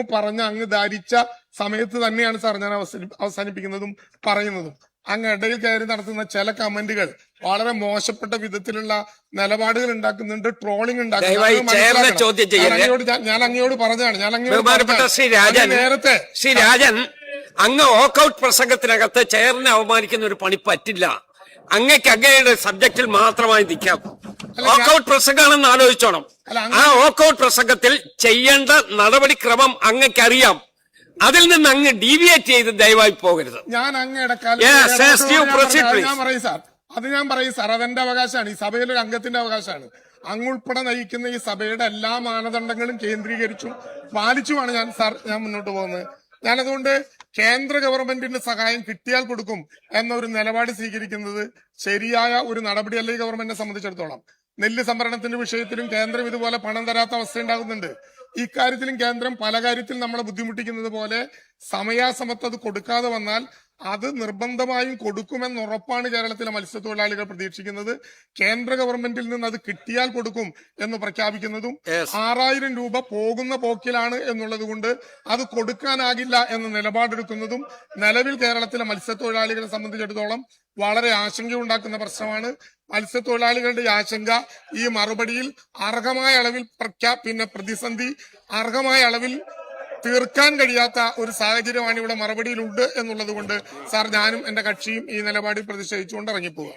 അങ്ങ് പറഞ്ഞ അങ്ങ് ധരിച്ച സമയത്ത് തന്നെയാണ് സാർ ഞാൻ അവസാനിപ്പിക്കുന്നതും പറയുന്നതും. അങ്ങ് ഇടയിൽ കയറി നടത്തുന്ന ചില കമന്റുകൾ വളരെ മോശപ്പെട്ട വിധത്തിലുള്ള നിലപാടുകൾ ഉണ്ടാക്കുന്നുണ്ട്, ട്രോളിംഗ് ഉണ്ടാക്കുന്നുണ്ട്. ഞാൻ അങ്ങയോട് പറഞ്ഞതാണ്, നേരത്തെ ശ്രീ രാജൻ അങ്ങ് വോക്കൌട്ട് പ്രസംഗത്തിനകത്ത് ചെയറിനെ അവമാനിക്കുന്ന ഒരു പണി പറ്റില്ല. അങ്ങക്ക് അങ്ങയുടെ സബ്ജക്റ്റിൽ മാത്രമായി നിൽക്കാം. വോക്കൌട്ട് പ്രസംഗമാണെന്ന് ആലോചിച്ചോണം. ആ വോക്കൌട്ട് പ്രസംഗത്തിൽ ചെയ്യേണ്ട നടപടിക്രമം അങ്ങക്കറിയാം. അതിൽ നിന്ന് അങ്ങ് ഡീവിയേറ്റ് ചെയ്ത് ദയവായി പോകരുത്. ഞാൻ അങ്ങയുടെ ഞാൻ പറയും സാർ, അതെന്റെ അവകാശമാണ്. ഈ സഭയിലെ ഒരു അംഗത്തിന്റെ അവകാശമാണ്. അങ്ങുൾപ്പെടെ നയിക്കുന്ന ഈ സഭയുടെ എല്ലാ മാനദണ്ഡങ്ങളും കേന്ദ്രീകരിച്ചും പാലിച്ചുമാണ് ഞാൻ മുന്നോട്ട് പോകുന്നത്. ഞാനതുകൊണ്ട് കേന്ദ്ര ഗവൺമെന്റിന്റെ സഹായം കിട്ടിയാൽ കൊടുക്കും എന്നൊരു നിലപാട് സ്വീകരിക്കുന്നത് ശരിയായ ഒരു നടപടിയല്ല ഈ ഗവൺമെന്റിനെ സംബന്ധിച്ചിടത്തോളം. നെല്ല് സംഭരണത്തിന്റെ വിഷയത്തിലും കേന്ദ്രം ഇതുപോലെ പണം തരാത്ത അവസ്ഥ ഉണ്ടാകുന്നുണ്ട്. ഇക്കാര്യത്തിലും കേന്ദ്രം പല കാര്യത്തിൽ നമ്മളെ ബുദ്ധിമുട്ടിക്കുന്നത് പോലെ സമയാസമയത്ത് അത് കൊടുക്കാതെ വന്നാൽ അത് നിർബന്ധമായും കൊടുക്കുമെന്ന് ഉറപ്പാണ് കേരളത്തിലെ മത്സ്യത്തൊഴിലാളികൾ പ്രതീക്ഷിക്കുന്നത്. കേന്ദ്ര ഗവൺമെന്റിൽ നിന്ന് അത് കിട്ടിയാൽ കൊടുക്കും എന്ന് പ്രഖ്യാപിക്കുന്നതും 6000 രൂപ പോകുന്ന പോക്കിലാണ് എന്നുള്ളത് കൊണ്ട് അത് കൊടുക്കാനാകില്ല എന്ന നിലപാടെടുക്കുന്നതും നിലവിൽ കേരളത്തിലെ മത്സ്യത്തൊഴിലാളികളെ സംബന്ധിച്ചിടത്തോളം വളരെ ആശങ്കയുണ്ടാക്കുന്ന പ്രശ്നമാണ്. മത്സ്യത്തൊഴിലാളികളുടെ ആശങ്ക ഈ മറുപടിയിൽ അർഹമായ അളവിൽ പ്രതിസന്ധി അർഹമായ അളവിൽ തീർക്കാൻ കഴിയാത്ത ഒരു സാഹചര്യമാണ് ഇവിടെ മറുപടിയിലുണ്ട് എന്നുള്ളത് കൊണ്ട് സാർ, ഞാനും എന്റെ കക്ഷിയും ഈ നിലപാടിൽ പ്രതിഷേധിച്ചുകൊണ്ട് ഇറങ്ങിപ്പോവുക.